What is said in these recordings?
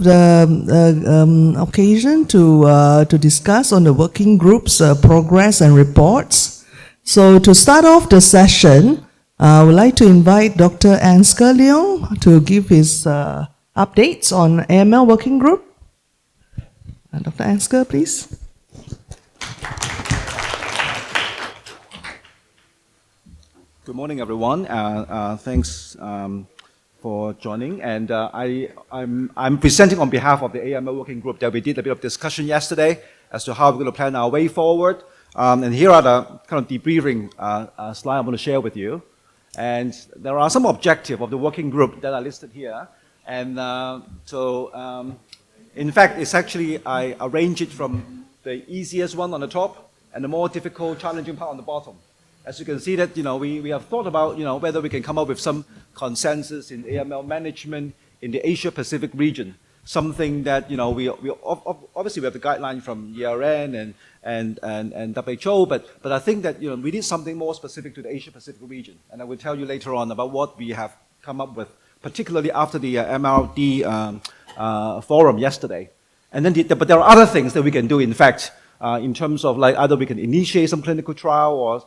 the occasion to discuss on the working groups progress and reports. So to start off the session, I would like to invite Dr. Ansgar Leong to give his updates on AML Working Group. Dr. Ansgar, please. Good morning, everyone. Thanks for joining. And I'm presenting on behalf of the AML Working Group that we did a bit of discussion yesterday as to how we're going to plan our way forward. And here are the kind of debriefing slides I'm going to share with you. And there are some objectives of the working group that are listed here. And in fact, it's actually, I arrange it from the easiest one on the top and the more difficult, challenging part on the bottom. As you can see that, we have thought about, whether we can come up with some consensus in AML management in the Asia-Pacific region. Something that, we obviously we have the guideline from ERN and WHO, but I think that, we need something more specific to the Asia-Pacific region. And I will tell you later on about what we have come up with, particularly after the MRD forum yesterday. And then, but there are other things that we can do, in fact, in terms of like either we can initiate some clinical trial or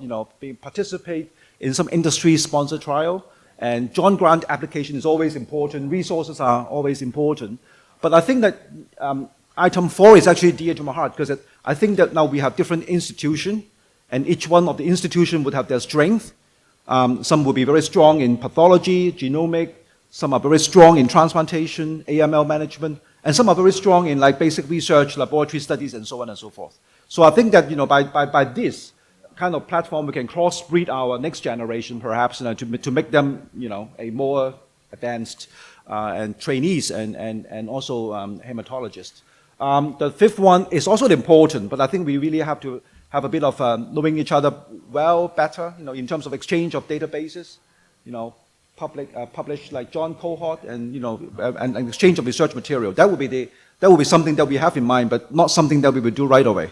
participate in some industry-sponsored trial. And joint grant application is always important. Resources are always important. But I think that item 4 is actually dear to my heart because I think that now we have different institutions, and each one of the institutions would have their strength. Some will be very strong in pathology, genomic. Some are very strong in transplantation, AML management. And some are very strong in like basic research, laboratory studies, and so on and so forth. So I think that by this kind of platform, we can cross-breed our next generation, perhaps, to make them a more advanced and trainees and also hematologists. The 5th one is also important, but I think we really have to have a bit of knowing each other well better, in terms of exchange of databases, publish like John cohort and and exchange of research material. That would be something that we have in mind, but not something that we would do right away.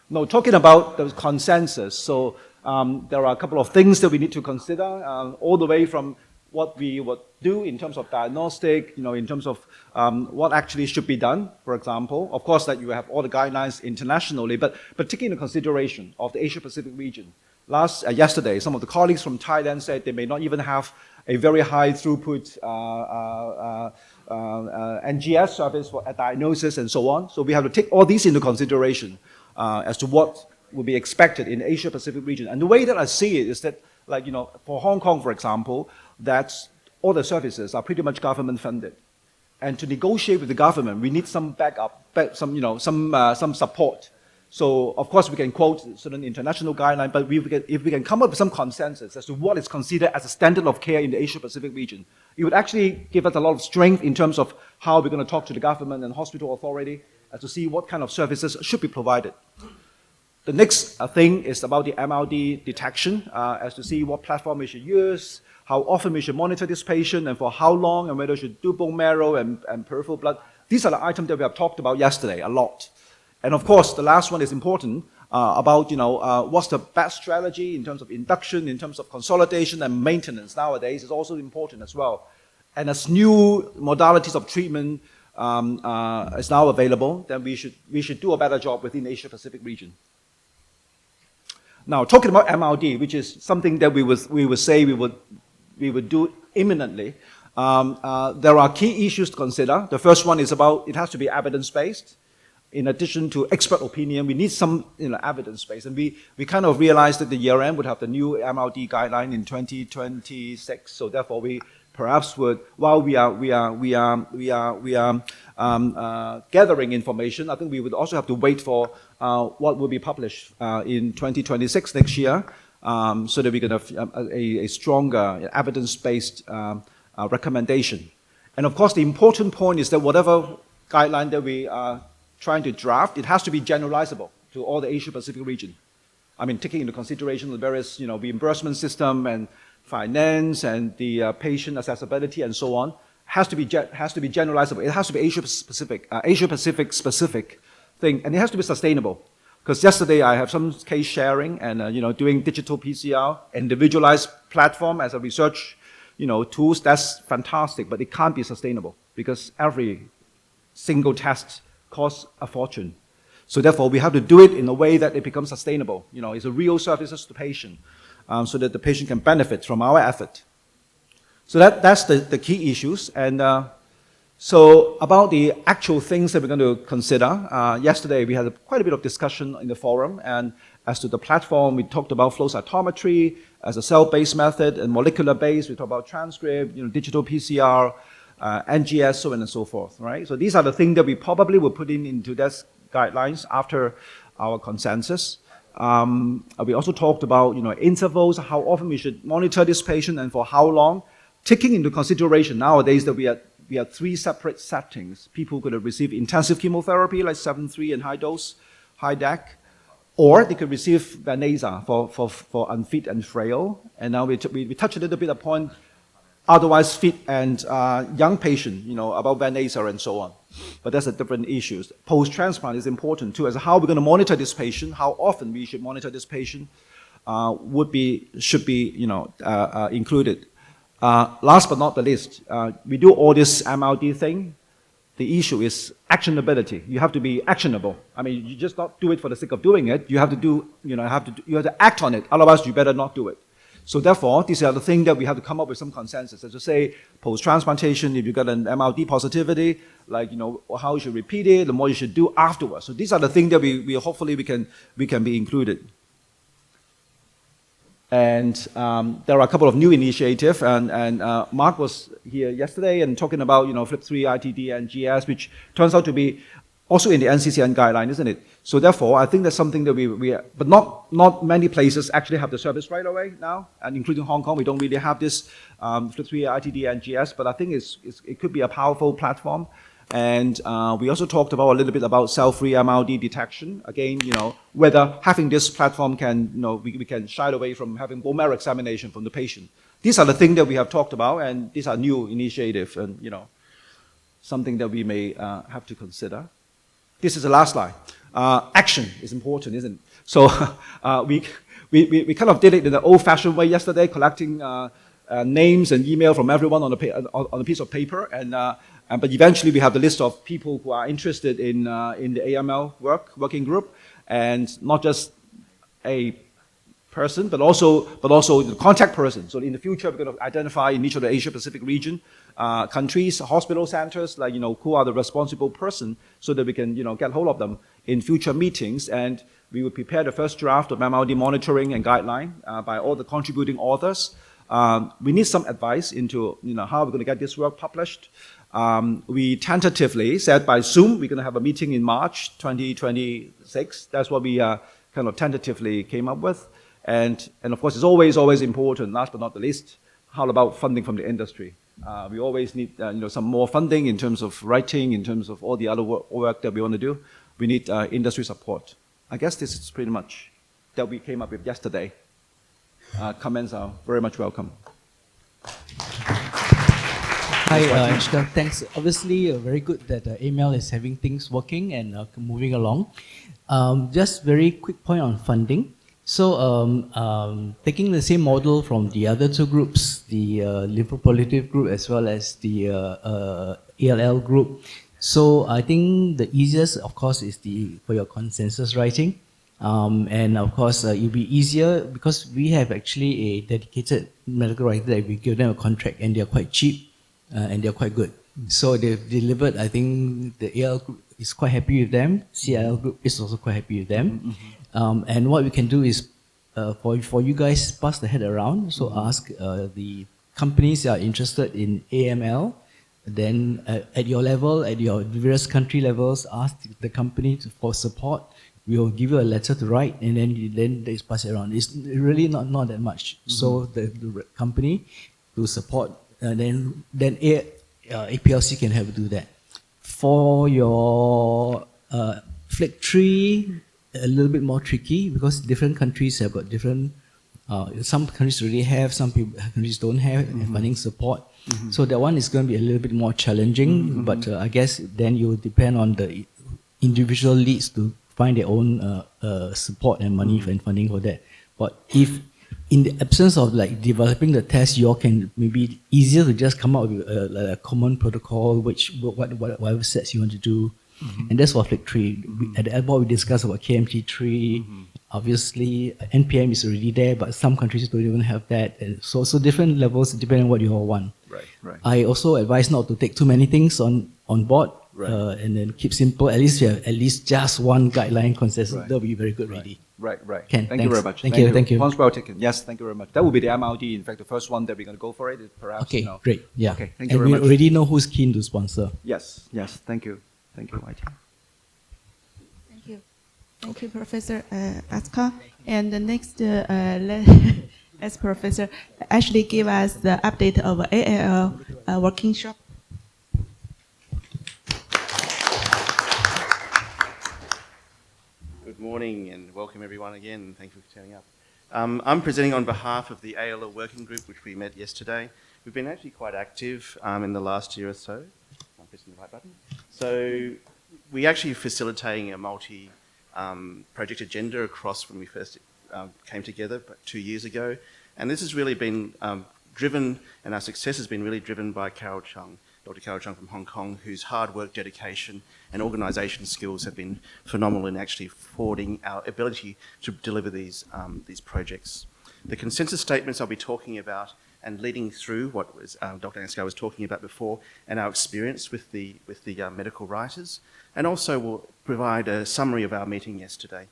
Now, talking about the consensus, so there are a couple of things that we need to consider, all the way from what we would do in terms of diagnostic, in terms of what actually should be done, for example. Of course, that you have all the guidelines internationally, but taking into consideration of the Asia-Pacific region. Yesterday, some of the colleagues from Thailand said they may not even have a very high throughput NGS service for a diagnosis and so on. So we have to take all these into consideration as to what will be expected in the Asia-Pacific region. And the way that I see it is that, like, for Hong Kong, for example, that all the services are pretty much government funded. And to negotiate with the government, we need some backup, some support. So, of course, we can quote certain international guidelines, but if we can come up with some consensus as to what is considered as a standard of care in the Asia-Pacific region, it would actually give us a lot of strength in terms of how we're going to talk to the government and hospital authority to see what kind of services should be provided. The next thing is about the MRD detection, as to see what platform we should use, how often we should monitor this patient, and for how long, and whether we should do bone marrow and peripheral blood. These are the items that we have talked about yesterday a lot. And of course, the last one is important about, what's the best strategy in terms of induction, in terms of consolidation and maintenance nowadays is also important as well. And as new modalities of treatment is now available, then we should do a better job within the Asia-Pacific region. Now, talking about MRD, which is something that we would say we would do imminently, there are key issues to consider. The first one is about it has to be evidence-based. In addition to expert opinion, we need some evidence base, and we kind of realized that the ERN would have the new MRD guideline in 2026. So therefore, we perhaps would, while we are gathering information, I think we would also have to wait for what will be published in 2026 next year, so that we can have a stronger evidence-based recommendation. And of course, the important point is that whatever guideline that we are trying to draft, it has to be generalizable to all the Asia-Pacific region. I mean, taking into consideration the various, reimbursement system and finance and the patient accessibility and so on, has to be generalizable. It has to be Asia-Pacific specific thing, and it has to be sustainable. Because yesterday I have some case sharing and doing digital PCR, individualized platform as a research tools. That's fantastic, but it can't be sustainable. because every single test costs a fortune. So therefore, we have to do it in a way that it becomes sustainable. It's a real services to patient, so that the patient can benefit from our effort. So that's the key issues. And so about the actual things that we're going to consider, yesterday we had quite a bit of discussion in the forum, and as to the platform, we talked about flow cytometry as a cell-based method, and molecular-based, we talked about transcript, digital PCR, NGS, so on and so forth, right? So these are the things that we probably will put into these guidelines after our consensus. We also talked about, intervals, how often we should monitor this patient and for how long, taking into consideration nowadays that we have 3 separate settings. People could have received intensive chemotherapy like 7-3 and high dose, high DEC, or they could receive Veneza for unfit and frail. And now we touched a little bit upon otherwise fit and young patient, about Veneza and so on. But that's a different issue. Post-transplant is important too, as how we're going to monitor this patient, how often we should monitor this patient should be included. Last but not the least, we do all this MLD thing. The issue is actionability. You have to be actionable. I mean, you just not do it for the sake of doing it. You have to do, you have to act on it. Otherwise, you better not do it. So therefore, these are the things that we have to come up with some consensus. As to say, post-transplantation, if you got an MLD positivity, like, how you should repeat it, and what you should do afterwards. So these are the things that we hopefully we can be included. And there are a couple of new initiatives, and Mark was here yesterday and talking about, FLIP3, ITD, and GS, which turns out to be also in the NCCN guideline, isn't it? So therefore, I think that's something that but not many places actually have the service right away now, and including Hong Kong, we don't really have this FLIP3, ITD, and GS, but I think it could be a powerful platform. And we also talked about a little bit about cell-free MLD detection. Again, whether having this platform can, we can shy away from having bone marrow examination from the patient. These are the things that we have talked about, and these are new initiatives, and something that we may have to consider. This is the last slide. Action is important, isn't it? So we kind of did it in the old-fashioned way yesterday, collecting names and email from everyone on a piece of paper, but eventually we have the list of people who are interested in the AML Working Group, and not just a person, but also the contact person. So in the future, we're going to identify in each of the Asia Pacific region countries, hospital centers, like, who are the responsible person, so that we can, get hold of them in future meetings. And we will prepare the first draft of MLD monitoring and guideline by all the contributing authors. We need some advice into, how we're going to get this work published. We tentatively said by Zoom, we're going to have a meeting in March 2026. That's what we kind of tentatively came up with. And of course, it's always important, last but not the least, how about funding from the industry? We always need some more funding in terms of writing, in terms of all the other work that we want to do. We need industry support. I guess this is pretty much that we came up with yesterday. Comments are very much welcome. Hi, Angela. Thanks. Obviously, very good that AML is having things working and moving along. Just very quick point on funding. So, taking the same model from the other 2 groups, the lymphoproliferative group as well as the ALL group. So, I think the easiest, of course, is for your consensus writing. And of course, it'll be easier because we have actually a dedicated medical writer that we give them a contract, and they're quite cheap and they're quite good. So they've delivered. I think the AL group is quite happy with them. CLL group is also quite happy with them. And what we can do is for you guys, pass the head around. So ask the companies that are interested in AML. Then at your level, at your various country levels, ask the company for support. We will give you a letter to write, and then they pass it around. It's really not that much. So the company to support, then APLC can help do that. For your FLIP3, a little bit more tricky because different countries have got different. Some countries really have, some countries don't have funding support. So that one is going to be a little bit more challenging. But I guess then you depend on the individual leads to find their own support and money and funding for that. But if in the absence of like developing the test, you all can maybe easier to just come up with a common protocol, whatever sets you want to do. And that's for Flick 3. At the airport, we discussed about KMT3. Obviously, NPM is already there, but some countries don't even have that. And so different levels depending on what you all want. Right. I also advise not to take too many things on board, Right. and then keep simple. At least you have at least just one guideline consensus. Right. That'll be very good already. Right. Ken, Thank you thanks. very much. Thank you. Points well taken. Yes, thank you very much. That will be the MRD. In fact, the first one that we're going to go for it is perhaps. Okay, great. Yeah. Okay, thank you and very much. we already know who's keen to sponsor. Yes. Thank you. Thank you, YT. Thank you. Thank you, Professor Askar. And the next, as Professor Ashley give us the update of ALL working shop. Good morning and welcome everyone again. Thank you for turning up. I'm presenting on behalf of the AML Working Group, which we met yesterday. We've been actually quite active in the last year or so. I'm pressing the right button. So we're actually facilitating a multi-project agenda across when we first came together 2 years ago. And this has really been driven, and our success has been really driven by Carol Chung, Dr. Carol Chung from Hong Kong, whose hard work, dedication and organisation skills have been phenomenal in actually forwarding our ability to deliver these projects. The consensus statements I'll be talking about and leading through what was, Dr. Ansgar was talking about before, and our experience with the medical writers, and also will provide a summary of our meeting yesterday.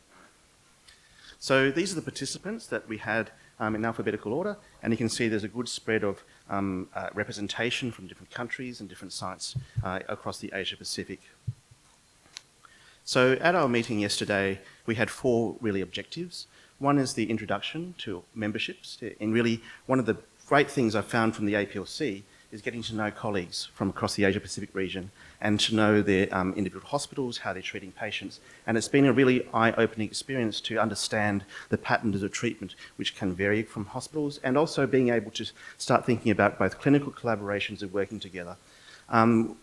So these are the participants that we had in alphabetical order, and you can see there's a good spread of representation from different countries and different sites across the Asia Pacific. So at our meeting yesterday, we had 4 really objectives. One is the introduction to memberships, and really one of the great things I've found from the APLC is getting to know colleagues from across the Asia Pacific region and to know their individual hospitals, how they're treating patients. And it's been a really eye-opening experience to understand the patterns of treatment, which can vary from hospitals, and also being able to start thinking about both clinical collaborations and working together.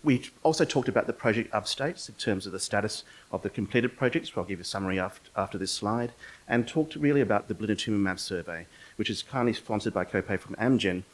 We also talked about the project updates in terms of the status of the completed projects, which I'll give you a summary after this slide, and talked really about the blinatumomab survey, which is kindly sponsored by COPAY from Amgen,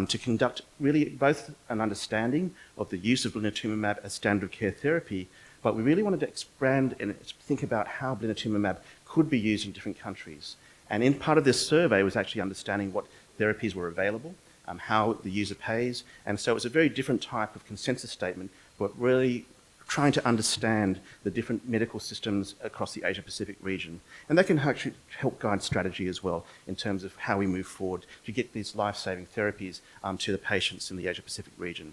to conduct really both an understanding of the use of blinatumomab as standard of care therapy, but we really wanted to expand and think about how blinatumomab could be used in different countries. And in part of this survey was actually understanding what therapies were available, how the user pays, and so it's a very different type of consensus statement, but really trying to understand the different medical systems across the Asia Pacific region. And that can actually help guide strategy as well in terms of how we move forward to get these life-saving therapies to the patients in the Asia Pacific region.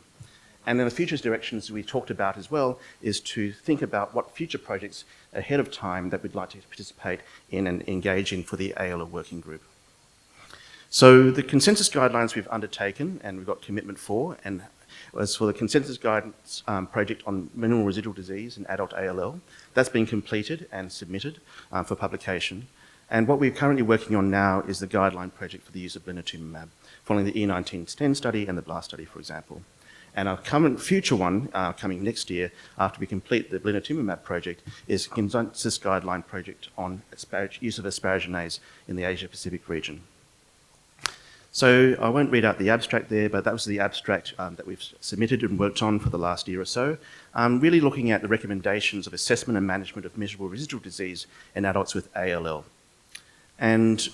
And then the futures directions we talked about as well is to think about what future projects ahead of time that we'd like to participate in and engage in for the AML Working Group. So the consensus guidelines we've undertaken and we've got commitment for, and as for the consensus guidance project on minimal residual disease in adult ALL, that's been completed and submitted for publication. And what we're currently working on now is the guideline project for the use of blinatumomab, following the E1910 study and the BLAST study, for example. And our future one, coming next year, after we complete the blinatumomab project, is a consensus guideline project on use of asparaginase in the Asia Pacific region. So I won't read out the abstract there, but that was the abstract that we've submitted and worked on for the last year or so, really looking at the recommendations of assessment and management of measurable residual disease in adults with ALL. And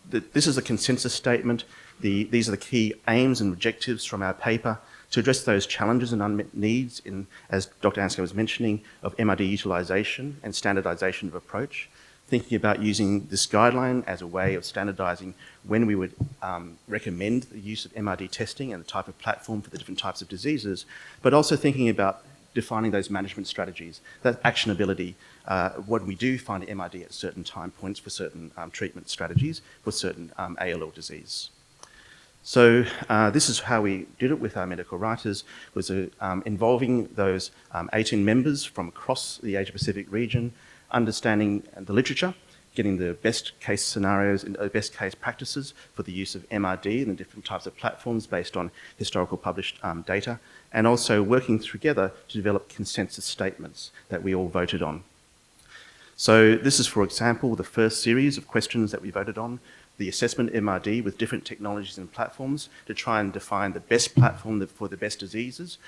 this is a consensus statement. These are the key aims and objectives from our paper to address those challenges and unmet needs in, as Dr. Ansgar was mentioning, of MRD utilisation and standardisation of approach. Thinking about using this guideline as a way of standardising when we would recommend the use of MRD testing and the type of platform for the different types of diseases, but also thinking about defining those management strategies, that actionability, when we do find MRD at certain time points for certain treatment strategies for certain ALL disease. So this is how we did it with our medical writers, was involving those 18 members from across the Asia Pacific region, understanding the literature, getting the best case scenarios and best case practices for the use of MRD and the different types of platforms based on historical published data, and also working together to develop consensus statements that we all voted on. So this is, for example, the first series of questions that we voted on the assessment MRD with different technologies and platforms to try and define the best platform for the best diseases,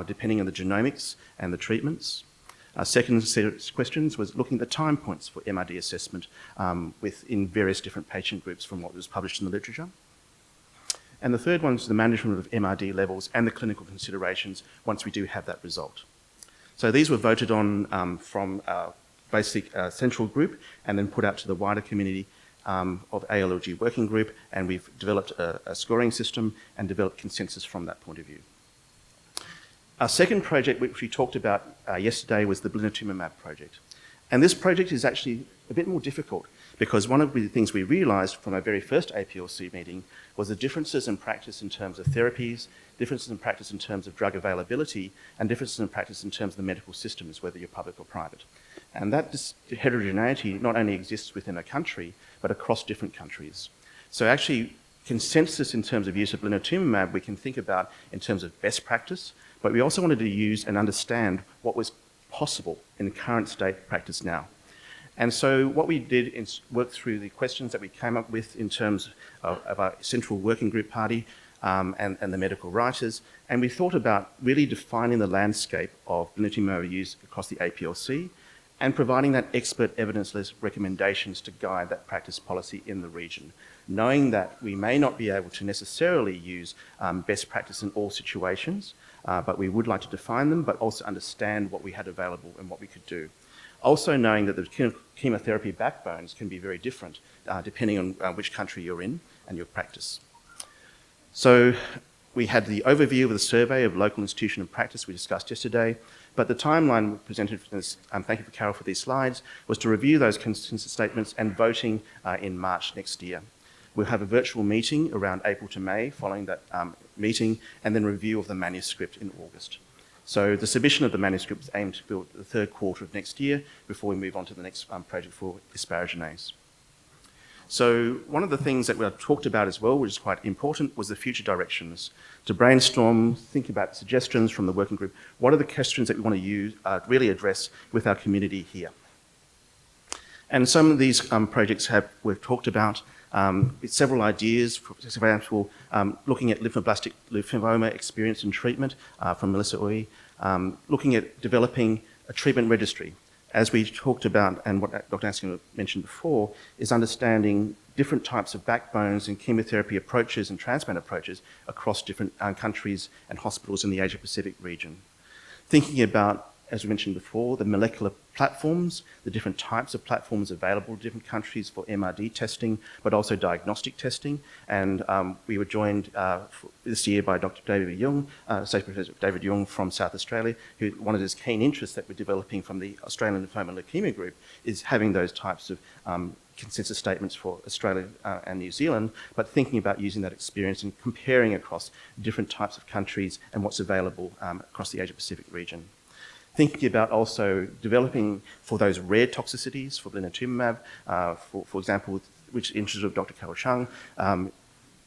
depending on the genomics and the treatments. Our second set of questions was looking at the time points for MRD assessment within various different patient groups from what was published in the literature. And the third one was the management of MRD levels and the clinical considerations once we do have that result. So these were voted on from our basic central group and then put out to the wider community of ALLG Working Group, and we've developed a scoring system and developed consensus from that point of view. Our second project, which we talked about yesterday, was the blinatumomab project. And this project is actually a bit more difficult because one of the things we realised from our very first APLC meeting was the differences in practice in terms of therapies, differences in practice in terms of drug availability, and differences in practice in terms of the medical systems, whether you're public or private. And that heterogeneity not only exists within a country, but across different countries. So actually, consensus in terms of use of blinatumomab we can think about in terms of best practice, but we also wanted to use and understand what was possible in the current state practice now. And so what we did is work through the questions that we came up with in terms of our central working group party and the medical writers, and we thought about really defining the landscape of blinatumomab use across the APLC and providing that expert evidence-led recommendations to guide that practice policy in the region, knowing that we may not be able to necessarily use best practice in all situations, but we would like to define them, but also understand what we had available and what we could do. Also knowing that the chemotherapy backbones can be very different depending on which country you're in and your practice. So we had the overview of the survey of local institution of practice we discussed yesterday, but the timeline we presented for this, thank you for Carol for these slides, was to review those consensus statements and voting in March next year. We'll have a virtual meeting around April to May following that meeting, and then review of the manuscript in August. So the submission of the manuscript is aimed to build the third quarter of next year before we move on to the next project for asparaginase. So one of the things that we talked about as well, which is quite important, was the future directions. To brainstorm, think about suggestions from the working group. What are the questions that we want to use, really address with our community here? And some of these projects we've talked about several ideas, for example, looking at lymphoblastic lymphoma experience and treatment from Melissa Ooi, looking at developing a treatment registry. As we talked about, and what Dr. Ansgar mentioned before, is understanding different types of backbones and chemotherapy approaches and transplant approaches across different countries and hospitals in the Asia-Pacific region. Thinking about, as we mentioned before, the molecular platforms, the different types of platforms available in different countries for MRD testing, but also diagnostic testing. And we were joined this year by Dr. David Young, Associate Professor David Young from South Australia, who one of his keen interests that we're developing from the Australian Lymphoma Leukemia Group is having those types of consensus statements for Australia and New Zealand, but thinking about using that experience and comparing across different types of countries and what's available across the Asia-Pacific region. Thinking about also developing for those rare toxicities for blinatumomab, for example, which interested of Dr. Carol Chung,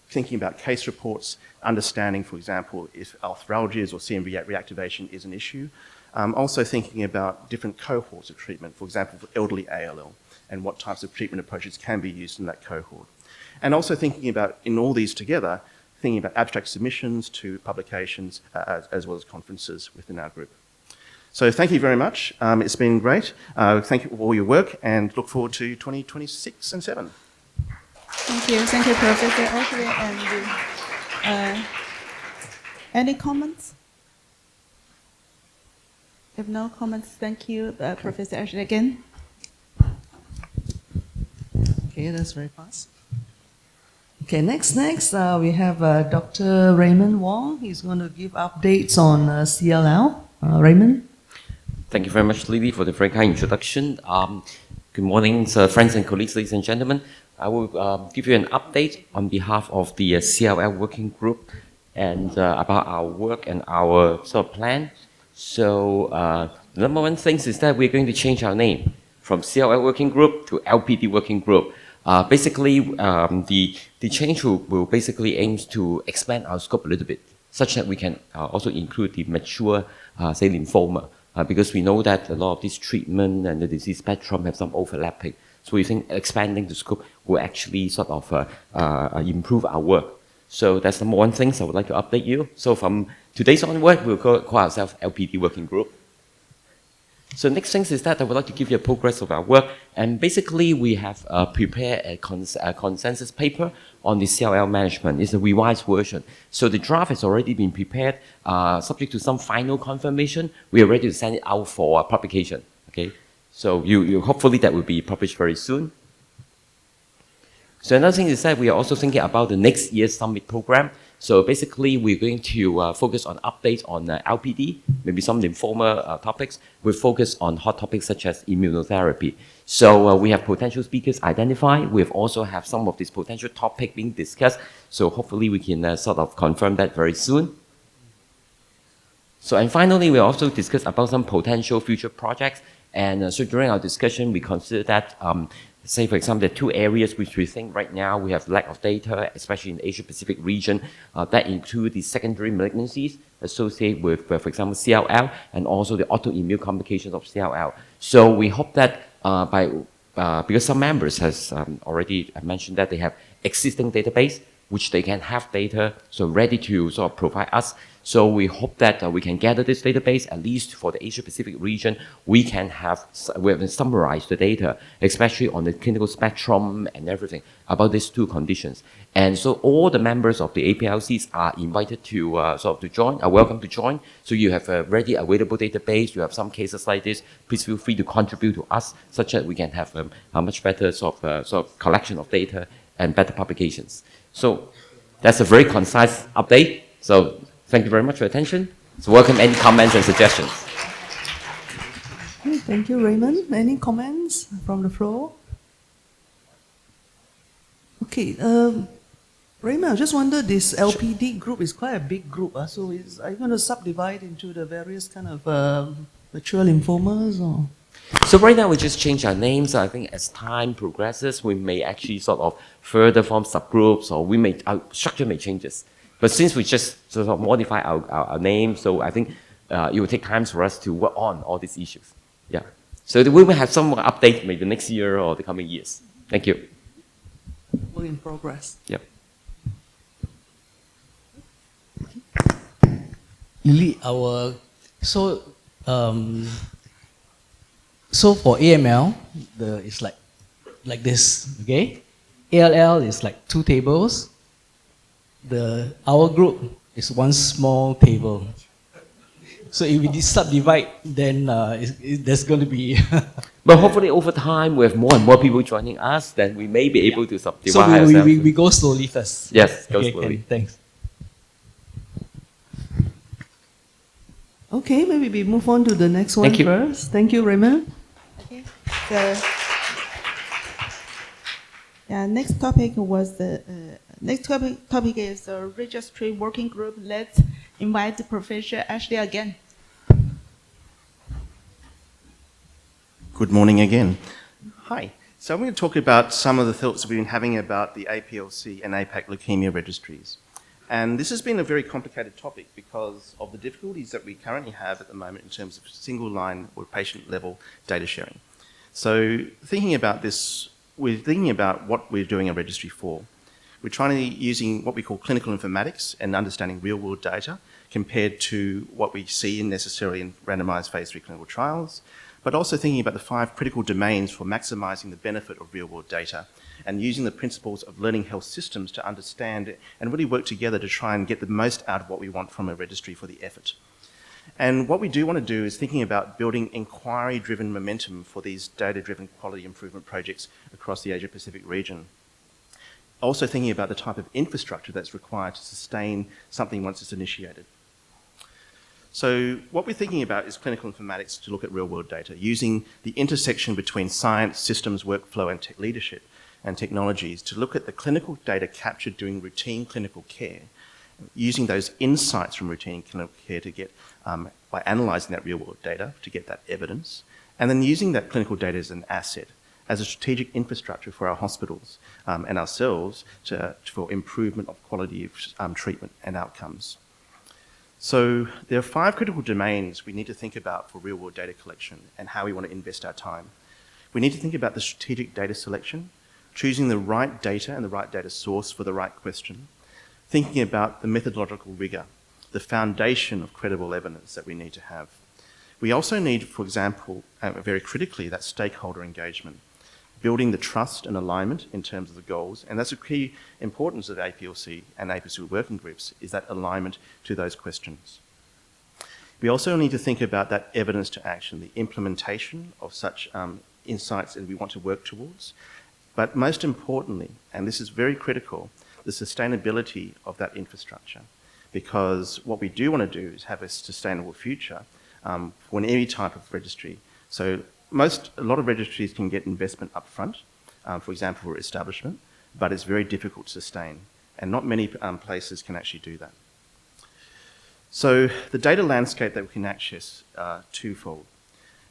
thinking about case reports, understanding, for example, if arthralgias or CMV reactivation is an issue. Also thinking about different cohorts of treatment, for example, for elderly ALL, and what types of treatment approaches can be used in that cohort. And also thinking about, in all these together, thinking about abstract submissions to publications as well as conferences within our group. So thank you very much. It's been great. Thank you for all your work and look forward to 2026 and 7. Thank you, Professor Ashley. And any comments? If no comments, thank you, Professor Ashley again. Okay, that's very fast. Okay, next, we have Dr. Raymond Wong. He's going to give updates on CLL. Raymond? Thank you very much, Lily, for the very kind introduction. Good morning, friends and colleagues, ladies and gentlemen. I will give you an update on behalf of the CLL Working Group and about our work and our sort of plan. So the number one thing is that we're going to change our name from CLL Working Group to LPD Working Group. Basically, the change will basically aim to expand our scope a little bit, such that we can also include the mature, say, lymphoma. Because we know that a lot of this treatment and the disease spectrum have some overlapping. So we think expanding the scope will actually sort of improve our work. So that's number one thing I would like to update you. So from today's onward, we'll call ourselves LPD Working Group. So next thing is that I would like to give you a progress of our work. And basically, we have prepared a consensus paper on the CLL management. It's a revised version. So the draft has already been prepared, subject to some final confirmation. We are ready to send it out for publication. Okay. So you hopefully that will be published very soon. So another thing is that we are also thinking about the next year's summit program. So basically, we're going to focus on updates on LPD, maybe some lymphoma topics. We focus on hot topics such as immunotherapy. So we have potential speakers identified. We also have some of these potential topics being discussed. So hopefully we can sort of confirm that very soon. So and finally, we also discussed about some potential future projects. And so during our discussion, we consider that say, for example, there are two areas which we think right now we have lack of data, especially in the Asia-Pacific region, that include the secondary malignancies associated with, for example, CLL, and also the autoimmune complications of CLL. So we hope that because some members has already mentioned that they have existing database, which they can have data, so ready to sort of provide us. So we hope that we can gather this database, at least for the Asia-Pacific region, we have summarized the data, especially on the clinical spectrum and everything about these two conditions. And so all the members of the APLCs are invited to to join, are welcome to join. So you have a ready available database, you have some cases like this, please feel free to contribute to us, such that we can have a much better sort of collection of data and better publications. So that's a very concise update. So thank you very much for your attention. So welcome any comments and suggestions. Okay, thank you, Raymond. Any comments from the floor? Okay, Raymond, I just wonder, this LPD group is quite a big group. So are you going to subdivide into the various kind of mature lymphomas? Or? So right now we just change our names. I think as time progresses, we may actually sort of further form subgroups, or our structure may changes. But since we just sort of modify our name, so I think it will take time for us to work on all these issues. Yeah. So we will have some more update maybe next year or the coming years. Thank you. Work in progress. Yep. Lily, so for AML, it's like this, okay? ALL is like 2 tables. Our group is 1 small table. So if we subdivide, then there's going to be... But hopefully over time, we have more and more people joining us, then we may be able to subdivide so ourselves. we go slowly first. Yes, go okay, slowly. Thanks. Okay, maybe we move on to the next one first. Thank you, Raymond. Okay. Next topic was next topic is the Registry Working Group. Let's invite Professor Ashley again. Good morning again. Hi. So I'm going to talk about some of the thoughts we've been having about the APLC and APAC leukemia registries. And this has been a very complicated topic because of the difficulties that we currently have at the moment in terms of single line or patient level data sharing. So thinking about this, we're thinking about what we're doing a registry for. We're trying to using what we call clinical informatics and understanding real world data compared to what we see necessarily in randomized phase 3 clinical trials, but also thinking about the 5 critical domains for maximizing the benefit of real world data and using the principles of learning health systems to understand it and really work together to try and get the most out of what we want from a registry for the effort. And what we do want to do is thinking about building inquiry-driven momentum for these data-driven quality improvement projects across the Asia-Pacific region. Also thinking about the type of infrastructure that's required to sustain something once it's initiated. So what we're thinking about is clinical informatics to look at real-world data, using the intersection between science, systems, workflow, and leadership and technologies to look at the clinical data captured during routine clinical care, using those insights from routine clinical care to get, by analysing that real-world data to get that evidence, and then using that clinical data as an asset, as a strategic infrastructure for our hospitals and ourselves for improvement of quality of treatment and outcomes. So there are 5 critical domains we need to think about for real-world data collection and how we want to invest our time. We need to think about the strategic data selection, choosing the right data and the right data source for the right question, thinking about the methodological rigour, the foundation of credible evidence that we need to have. We also need, for example, very critically, that stakeholder engagement, building the trust and alignment in terms of the goals, and that's a key importance of APLC and APLC working groups, is that alignment to those questions. We also need to think about that evidence to action, the implementation of such insights that we want to work towards, but most importantly, and this is very critical, the sustainability of that infrastructure, because what we do want to do is have a sustainable future for any type of registry. So a lot of registries can get investment up front, for example, for establishment, but it's very difficult to sustain, and not many places can actually do that. So the data landscape that we can access twofold.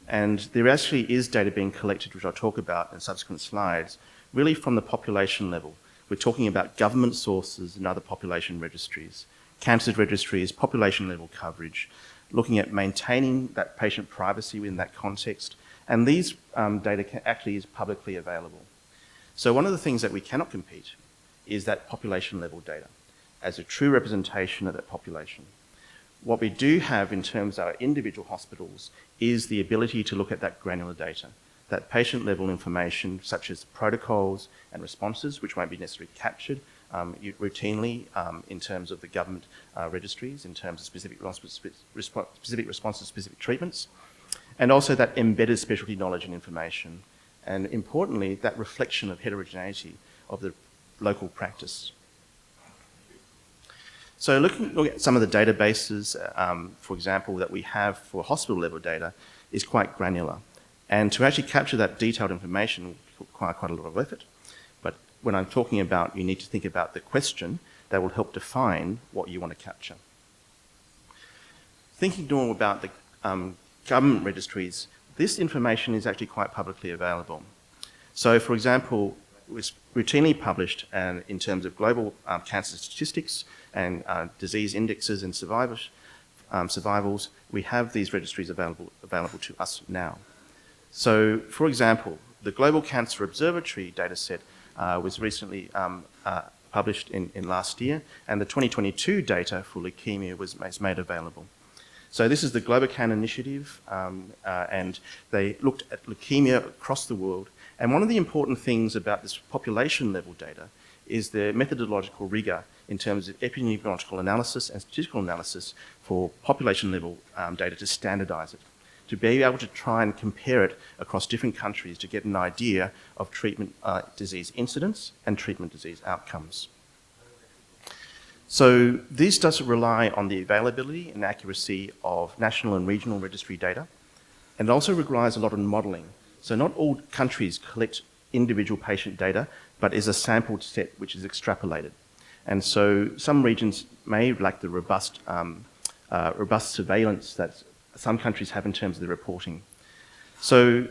And there actually is data being collected, which I'll talk about in subsequent slides, really from the population level. We're talking about government sources and other population registries, cancer registries, population level coverage, looking at maintaining that patient privacy within that context. And these data actually is publicly available. So one of the things that we cannot compete is that population level data as a true representation of that population. What we do have in terms of our individual hospitals is the ability to look at that granular data, that patient level information such as protocols and responses, which won't be necessarily captured routinely in terms of the government registries, in terms of specific responses, specific treatments, and also that embedded specialty knowledge and information, and importantly, that reflection of heterogeneity of the local practice. So looking at some of the databases, for example, that we have for hospital level data is quite granular. And to actually capture that detailed information will require quite a lot of effort. But when I'm talking about, you need to think about the question that will help define what you want to capture. Thinking more about the government registries, this information is actually quite publicly available. So for example, it was routinely published in terms of global cancer statistics and disease indexes and survivals. We have these registries available to us now. So, for example, the Global Cancer Observatory dataset was recently published in last year, and the 2022 data for leukemia was made available. So this is the GloboCan initiative, and they looked at leukemia across the world. And one of the important things about this population level data is the methodological rigour in terms of epidemiological analysis and statistical analysis for population level data to standardise it, to be able to try and compare it across different countries to get an idea of treatment disease incidence and treatment disease outcomes. So this does rely on the availability and accuracy of national and regional registry data, and it also requires a lot of modelling. So not all countries collect individual patient data, but is a sampled set which is extrapolated. And so some regions may lack the robust surveillance that some countries have in terms of the reporting. So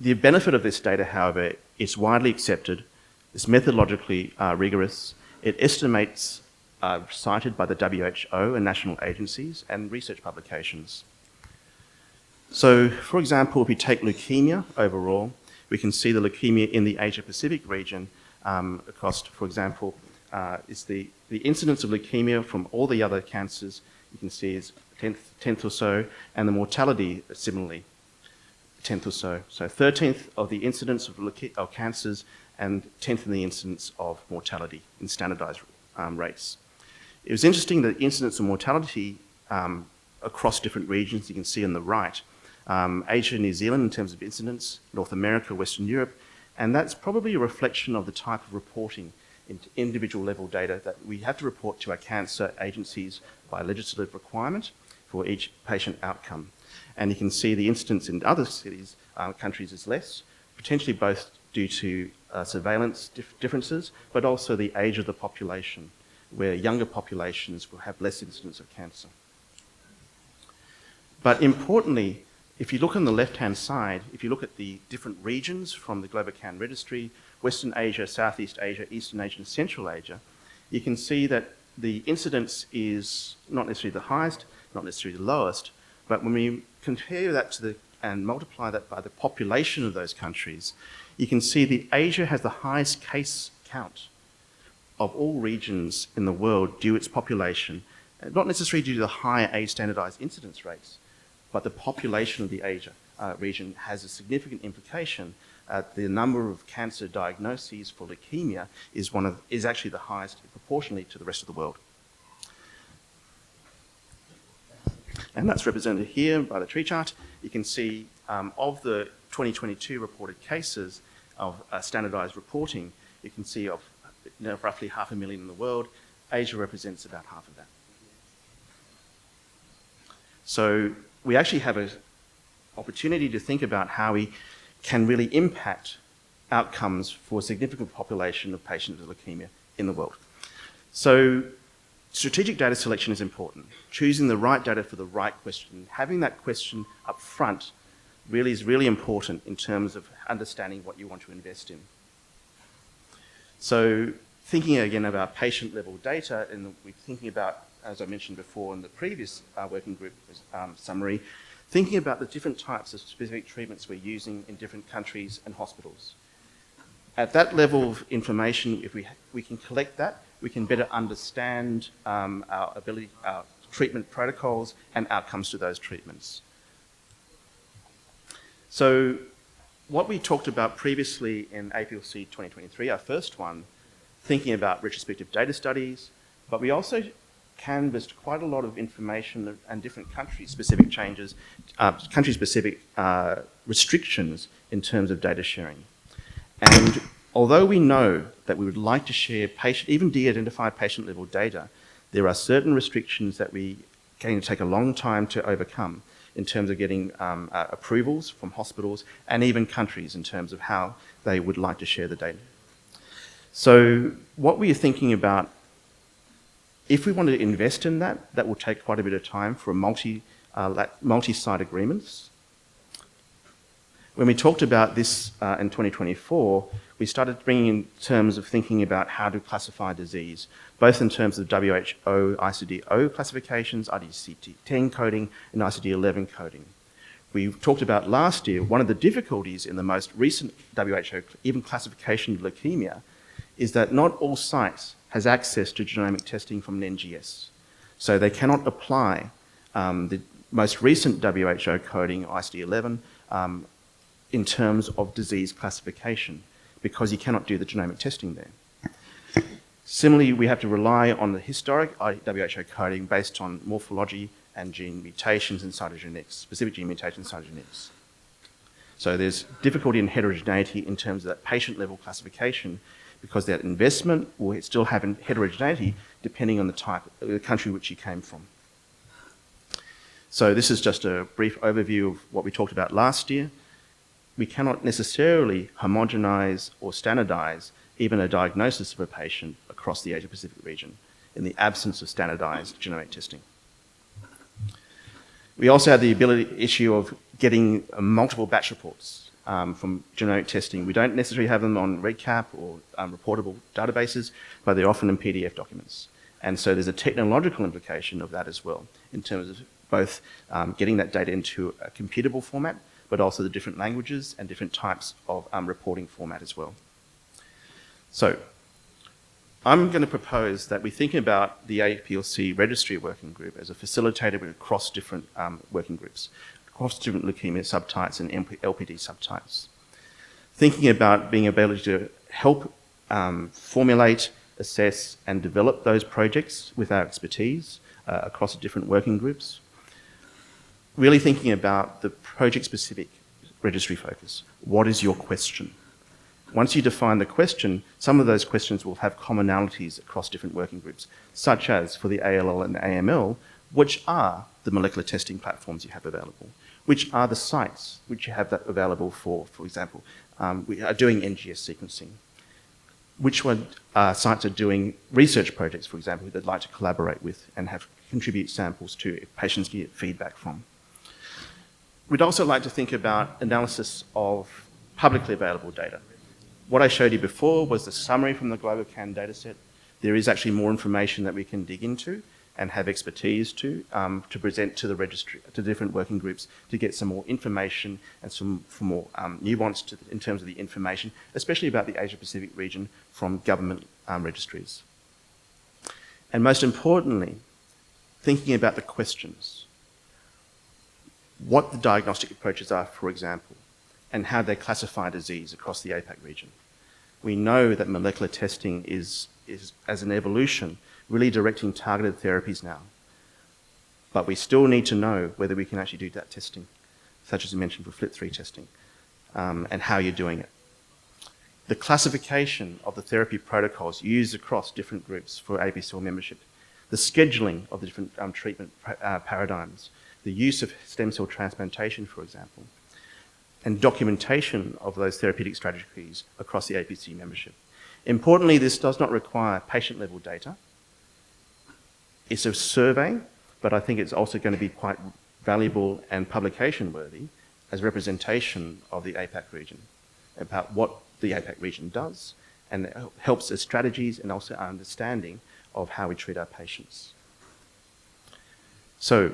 the benefit of this data, however, is widely accepted, it's methodologically rigorous, it estimates cited by the WHO and national agencies and research publications. So, for example, if we take leukemia overall, we can see the leukemia in the Asia-Pacific region across, for example, is the incidence of leukemia from all the other cancers, you can see is 10th or so, and the mortality similarly, 10th or so. So 13th of the incidence of cancers and 10th in the incidence of mortality in standardised rates. It was interesting that the incidence of mortality across different regions, you can see on the right, Asia, New Zealand in terms of incidence, North America, Western Europe, and that's probably a reflection of the type of reporting into individual level data that we have to report to our cancer agencies by legislative requirement for each patient outcome. And you can see the incidence in other cities, countries is less, potentially both due to surveillance differences, but also the age of the population, where younger populations will have less incidence of cancer. But importantly, if you look on the left-hand side, if you look at the different regions from the GloboCan registry, Western Asia, Southeast Asia, Eastern Asia, and Central Asia, you can see that the incidence is not necessarily the highest, not necessarily the lowest, but when we compare that to the and multiply that by the population of those countries, you can see that Asia has the highest case count of all regions in the world due to its population, not necessarily due to the higher age standardized incidence rates, but the population of the Asia region has a significant implication. The number of cancer diagnoses for leukemia is actually the highest proportionally to the rest of the world. And that's represented here by the tree chart. You can see of the 2022 reported cases of standardized reporting, you can see of roughly 500,000 in the world, Asia represents about half of that. So we actually have an opportunity to think about how we can really impact outcomes for a significant population of patients with leukemia in the world. So strategic data selection is important. Choosing the right data for the right question, having that question up front really is really important in terms of understanding what you want to invest in. So thinking again about patient-level data, and we're thinking about, as I mentioned before in the previous working group summary, thinking about the different types of specific treatments we're using in different countries and hospitals. At that level of information, if we can collect that, we can better understand our treatment protocols and outcomes to those treatments. So what we talked about previously in APLC 2023, our first one, thinking about retrospective data studies, but we also canvassed quite a lot of information and different country-specific changes, country-specific restrictions in terms of data sharing. And although we know that we would like to share even de-identified patient-level data, there are certain restrictions that we going to take a long time to overcome in terms of getting approvals from hospitals and even countries in terms of how they would like to share the data. So what we are thinking about, if we want to invest in that, that will take quite a bit of time for multi-site agreements. When we talked about this in 2024, we started bringing in terms of thinking about how to classify disease, both in terms of WHO ICD-0 classifications, ICD-10 coding, and ICD-11 coding. We talked about last year, one of the difficulties in the most recent WHO even classification of leukemia is that not all sites has access to genomic testing from an NGS. So they cannot apply the most recent WHO coding, ICD-11, in terms of disease classification, because you cannot do the genomic testing there. Similarly, we have to rely on the historic WHO coding based on morphology and gene mutations and cytogenetics, specific gene mutations and cytogenetics. So there's difficulty in heterogeneity in terms of that patient-level classification, because that investment will still have heterogeneity depending on the type, the country which you came from. So this is just a brief overview of what we talked about last year. We cannot necessarily homogenize or standardize even a diagnosis of a patient across the Asia-Pacific region in the absence of standardized genomic testing. We also have the issue of getting multiple batch reports from genomic testing. We don't necessarily have them on REDCap or reportable databases, but they're often in PDF documents. And so there's a technological implication of that as well, in terms of both getting that data into a computable format, but also the different languages and different types of reporting format as well. So I'm going to propose that we think about the APLC Registry Working Group as a facilitator across different working groups, across different leukemia subtypes and LPD subtypes. Thinking about being able to help formulate, assess and develop those projects with our expertise across different working groups. Really thinking about the project-specific registry focus. What is your question? Once you define the question, some of those questions will have commonalities across different working groups, such as for the ALL and the AML, which are the molecular testing platforms you have available? Which are the sites which you have that available for example, we are doing NGS sequencing? Which sites are doing research projects, for example, that like to collaborate with and contribute samples to if patients get feedback from? We'd also like to think about analysis of publicly available data. What I showed you before was the summary from the GloboCan dataset. There is actually more information that we can dig into, and have expertise to present to the registry, to different working groups, to get some more information and some more nuance in terms of the information, especially about the Asia-Pacific region from government registries. And most importantly, thinking about the questions. What the diagnostic approaches are, for example, and how they classify disease across the APAC region. We know that molecular testing is as an evolution, really directing targeted therapies now. But we still need to know whether we can actually do that testing, such as you mentioned for FLT3 testing, and how you're doing it. The classification of the therapy protocols used across different groups for APCL membership, the scheduling of the different treatment paradigms, the use of stem cell transplantation, for example, and documentation of those therapeutic strategies across the APC membership. Importantly, this does not require patient-level data. It's a survey, but I think it's also going to be quite valuable and publication-worthy as representation of the APAC region, about what the APAC region does, and it helps as strategies and also our understanding of how we treat our patients. So,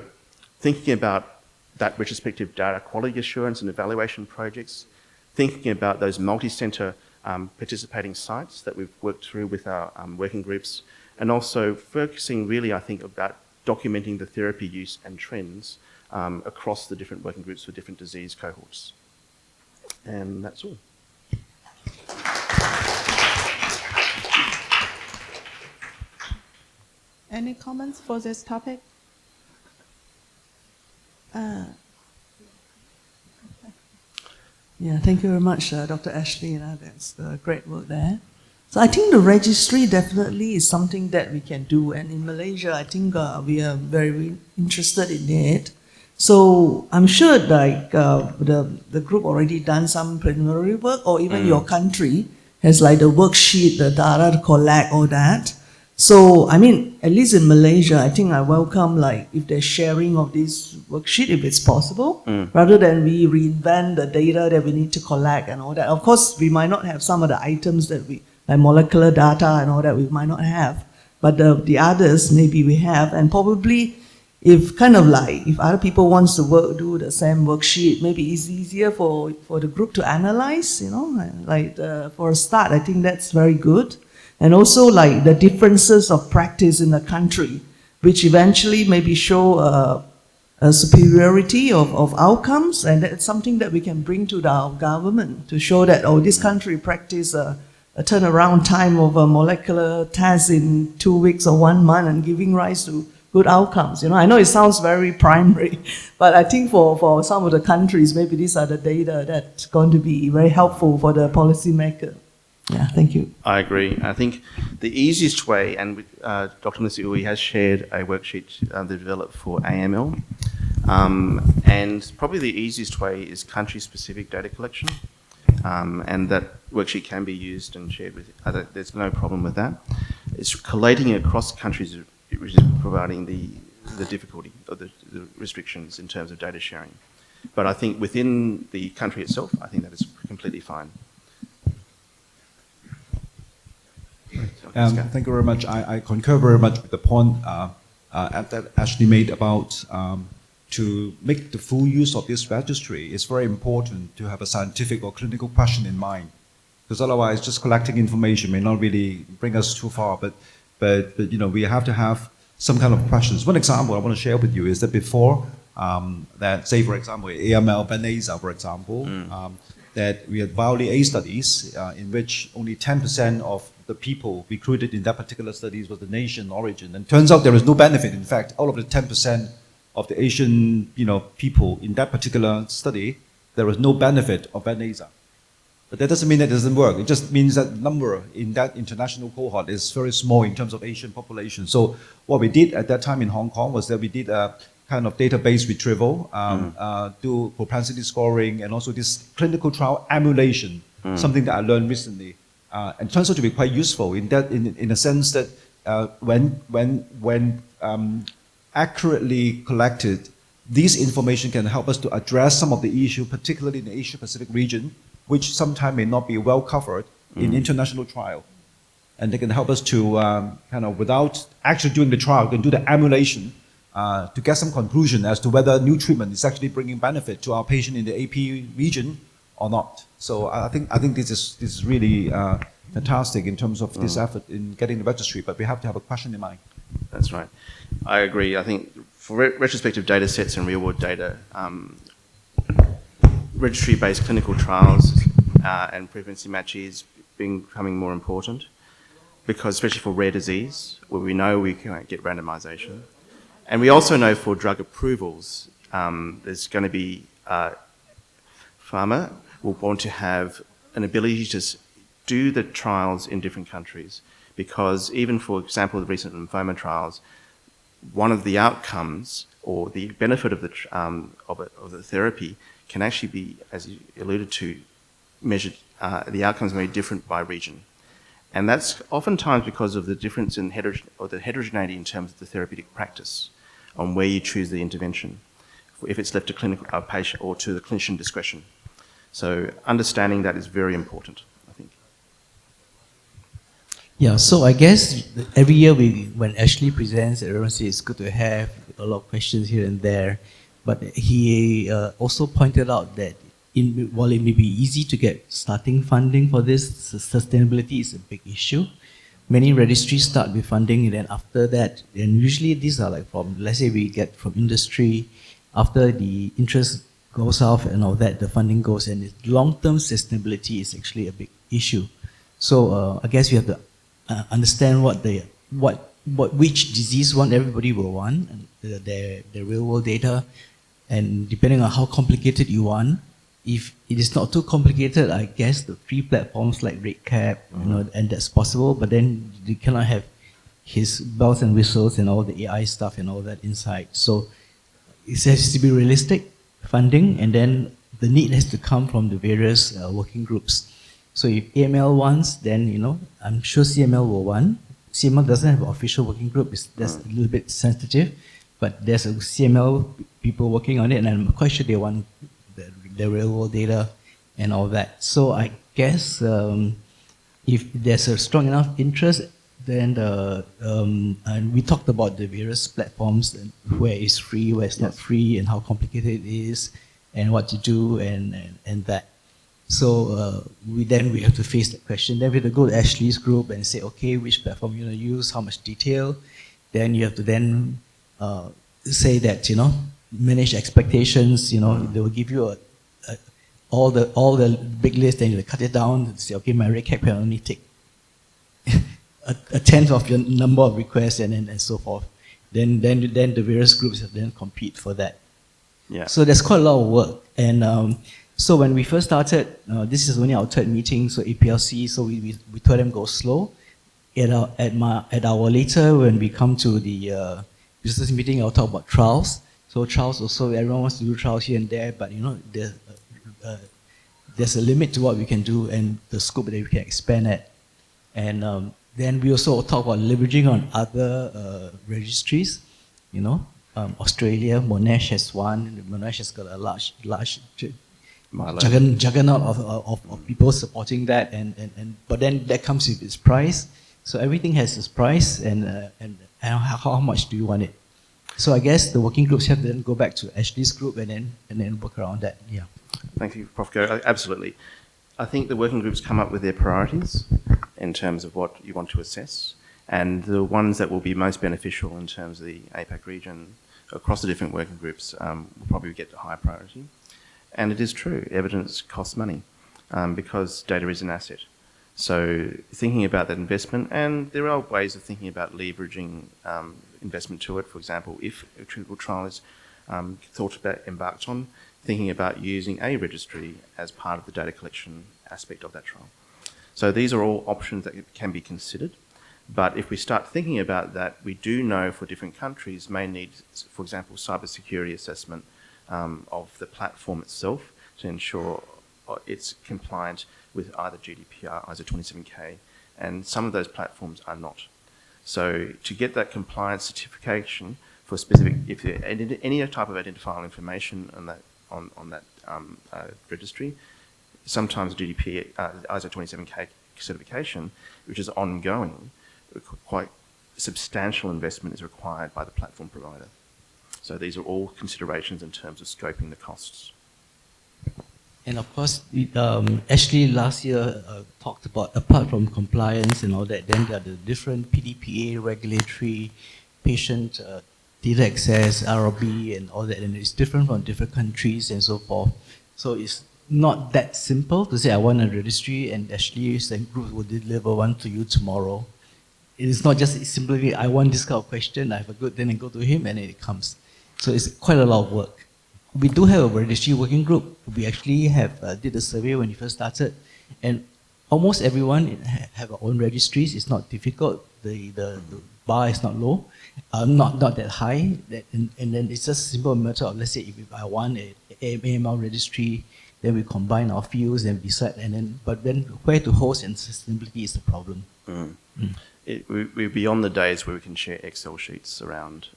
thinking about that retrospective data quality assurance and evaluation projects, thinking about those multi-centre participating sites that we've worked through with our working groups, and also focusing really, I think, about documenting the therapy use and trends across the different working groups for different disease cohorts. And that's all. Any comments for this topic? Yeah, thank you very much, Dr. Ashley. That's great work there. So I think the registry definitely is something that we can do. And in Malaysia, I think we are very interested in it. So I'm sure like the group already done some preliminary work, or even your country has like the worksheet, the data to collect, all that. So, I mean, at least in Malaysia, I think I welcome like if there's sharing of this worksheet, if it's possible, rather than we reinvent the data that we need to collect and all that. Of course, we might not have some of the items that we, like molecular data and all that, we might not have. But the others, maybe we have. And probably if kind of like, if other people wants to do the same worksheet, maybe it's easier for the group to analyze, you know, like for a start, I think that's very good. And also like the differences of practice in the country, which eventually maybe show a superiority of outcomes, and that's something that we can bring to our government to show that, oh, this country practice a turnaround time of a molecular test in 2 weeks or 1 month and giving rise to good outcomes. You know, I know it sounds very primary, but I think for some of the countries, maybe these are the data that's going to be very helpful for the policymaker. Yeah, thank you. I agree. I think the easiest way, and Dr. Melissa Uy has shared a worksheet they developed for AML, and probably the easiest way is country-specific data collection, and that worksheet can be used and shared with, there's no problem with that. It's collating it across countries which is providing the difficulty or the restrictions in terms of data sharing. But I think within the country itself, I think that is completely fine. Thank you very much. I concur very much with the point that Ashley made about to make the full use of this registry. It's very important to have a scientific or clinical question in mind, because otherwise just collecting information may not really bring us too far. But you know, we have to have some kind of questions. One example I want to share with you is that before that, say for example, AML Banasa, for example, that we had VALI-A studies in which only 10% of the people recruited in that particular studies was the nation origin, and turns out there is no benefit. In fact, all of the 10% of the Asian, people in that particular study, there was no benefit of Banasa. But that doesn't mean that it doesn't work. It just means that the number in that international cohort is very small in terms of Asian population. So what we did at that time in Hong Kong was that we did a kind of database retrieval, do propensity scoring, and also this clinical trial emulation, something that I learned recently. And it turns out to be quite useful in that, in a sense that when accurately collected, this information can help us to address some of the issue, particularly in the Asia-Pacific region, which sometimes may not be well covered in international trial. and they can help us to kind of, without actually doing the trial, can do the emulation to get some conclusion as to whether new treatment is actually bringing benefit to our patient in the AP region or not. So I think this is really fantastic in terms of this effort in getting the registry, but we have to have a question in mind. That's right. I agree. I think for retrospective data sets and real-world data, registry-based clinical trials and frequency matches becoming more important, because especially for rare disease, where we know we can't get randomization. And we also know for drug approvals, there's going to be pharma will want to have an ability to do the trials in different countries, because even, for example, the recent lymphoma trials, one of the outcomes or the benefit of the therapy can actually be, as you alluded to, measured. The outcomes may be different by region, and that's oftentimes because of the difference in the heterogeneity in terms of the therapeutic practice on where you choose the intervention, if it's left to clinical patient or to the clinician discretion. So understanding that is very important, I think. Yeah, so I guess every year when Ashley presents, everyone says it's good to have a lot of questions here and there, but he also pointed out that while it may be easy to get starting funding for this, sustainability is a big issue. Many registries start with funding, and then after that, and usually these are like from, let's say we get from industry, after the interest goes off and all that, the funding goes, and long-term sustainability is actually a big issue. So I guess we have to understand which disease one everybody will want, and their real-world data, and depending on how complicated you want. If it is not too complicated, I guess the free platforms like RedCap, and that's possible, but then you cannot have his bells and whistles and all the AI stuff and all that inside. So it has to be realistic funding, and then the need has to come from the various working groups. So if AML wants, then I'm sure CML will want. CML doesn't have an official working group; that's a little bit sensitive, but there's a CML people working on it, and I'm quite sure they want the real world data and all that. So I guess if there's a strong enough interest, then and we talked about the various platforms and where it's free, where it's not free, and how complicated it is, and what to do, and that. So we have to face that question. Then we have to go to Ashley's group and say, okay, which platform you're going to use, how much detail. Then you have to then say that manage expectations. They will give you all the big list, and you cut it down and say, okay, my rate cap can only take a tenth of your number of requests, and so forth. Then the various groups have then compete for that. Yeah. So there's quite a lot of work, and so when we first started, this is only our third meeting, so APLC. So we told them go slow. At our later, when we come to the business meeting, I'll talk about trials. So trials also, everyone wants to do trials here and there, but there's a limit to what we can do and the scope that we can expand at. And then we also talk about leveraging on other registries. Australia, Monash has one. Monash has got a large juggernaut of people supporting that, but then that comes with its price. So everything has its price, and how much do you want it? So I guess the working groups have to then go back to Ashley's group and then work around that. Yeah. Thank you, Prof. Go. Absolutely. I think the working groups come up with their priorities in terms of what you want to assess, and the ones that will be most beneficial in terms of the APAC region across the different working groups will probably get the high priority. And it is true, evidence costs money because data is an asset. So thinking about that investment, and there are ways of thinking about leveraging investment to it. For example, if a clinical trial is thought about, embarked on, thinking about using a registry as part of the data collection aspect of that trial. So these are all options that can be considered. But if we start thinking about that, we do know for different countries may need, for example, cybersecurity assessment of the platform itself to ensure it's compliant with either GDPR, ISO 27K, and some of those platforms are not. So to get that compliance certification for specific, if there any type of identifiable information on that registry, sometimes GDPR, ISO 27K certification, which is ongoing, quite substantial investment is required by the platform provider. So these are all considerations in terms of scoping the costs. And of course, Ashley last year talked about, apart from compliance and all that, then there are the different PDPA, regulatory, patient data access, ROB and all that, and it's different from different countries and so forth. So it's not that simple to say I want a registry and Ashley's and group will deliver one to you tomorrow. It is not just simply I want this kind of question, I have a good, then I go to him and it comes. So it's quite a lot of work. We do have a registry working group. We actually have did a survey when we first started, and almost everyone have their own registries. It's not difficult. The bar is not low, not that high. And then it's just a simple matter of, let's say if I want an AML registry, then we combine our fields and we decide. But then where to host and sustainability is the problem. We're beyond the days where we can share Excel sheets around.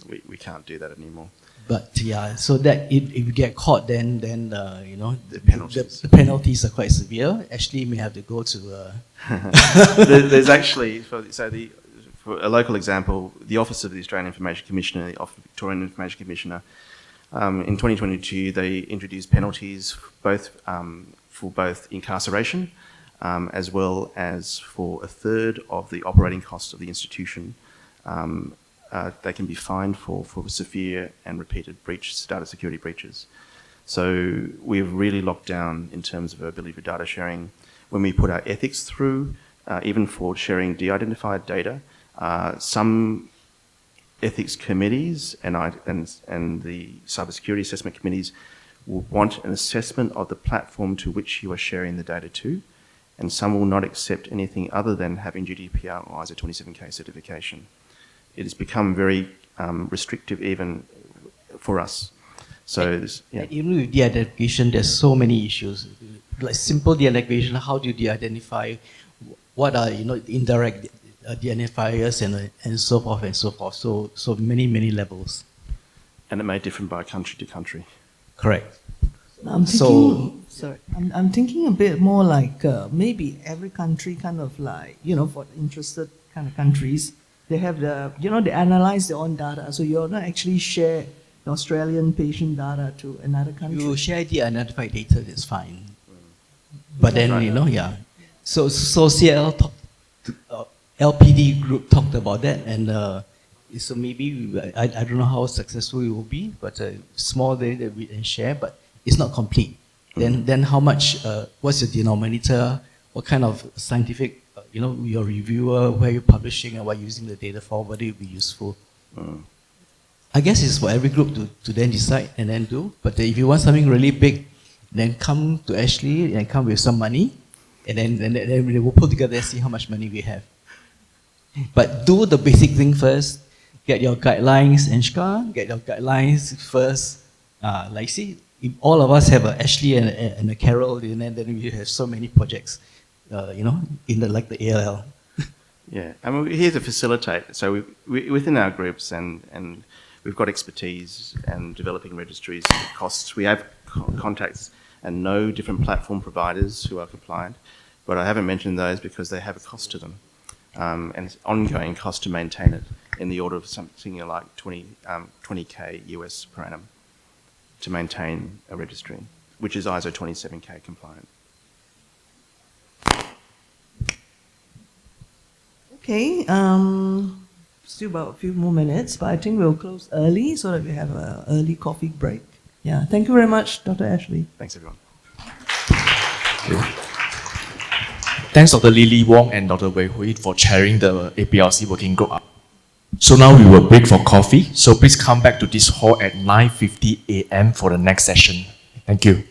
We can't do that anymore. But yeah, so that if you get caught, then you know the penalties. The penalties are quite severe. Actually, may have to go to. There's actually for a local example, the Office of the Australian Information Commissioner, the Office of the Victorian Information Commissioner, in 2022 they introduced penalties for both incarceration as well as for a third of the operating costs of the institution. They can be fined for severe and repeated data security breaches. So we've really locked down in terms of our ability for data sharing. When we put our ethics through, even for sharing de-identified data, some ethics committees and the cybersecurity assessment committees will want an assessment of the platform to which you are sharing the data to, and some will not accept anything other than having GDPR or ISO 27K certification. It has become very restrictive even for us. So even with de-identification, there's so many issues. Like simple de-identification, how do you de-identify? What are indirect de-identifiers and so forth and so forth. So many levels. And it may differ by country to country. Correct. I'm thinking a bit more like maybe every country kind of like, for interested kind of countries, they have they analyze their own data. So you're not actually share the Australian patient data to another country. You share the identified data, that's fine. But then, So CLL LPD group talked about that, and so maybe, I don't know how successful it will be, but small data that we can share, but it's not complete. Then how much, what's your denominator, what kind of scientific, your reviewer, where you're publishing and what you're using the data for, whether it will be useful. I guess it's for every group to then decide and then do, but if you want something really big, then come to Ashley and come with some money, and then we will put together and see how much money we have. But do the basic thing first, get your guidelines, Anshka, get your guidelines first. If all of us have a Ashley and a Carol, and then we have so many projects, in the ALL. Yeah, and we're here to facilitate. So we within our groups, and we've got expertise and developing registries, costs. We have contacts and know different platform providers who are compliant, but I haven't mentioned those because they have a cost to them, and it's ongoing cost to maintain it in the order of something like 20K US per annum to maintain a registry, which is ISO 27K compliant. Okay, still about a few more minutes, but I think we'll close early so that we have an early coffee break. Yeah, thank you very much, Dr. Ashley. Thanks, everyone. Thanks, Dr. Lily Wong and Dr. Wei Hui for chairing the APLC Working Group. So now we will break for coffee. So please come back to this hall at 9:50 a.m. for the next session. Thank you.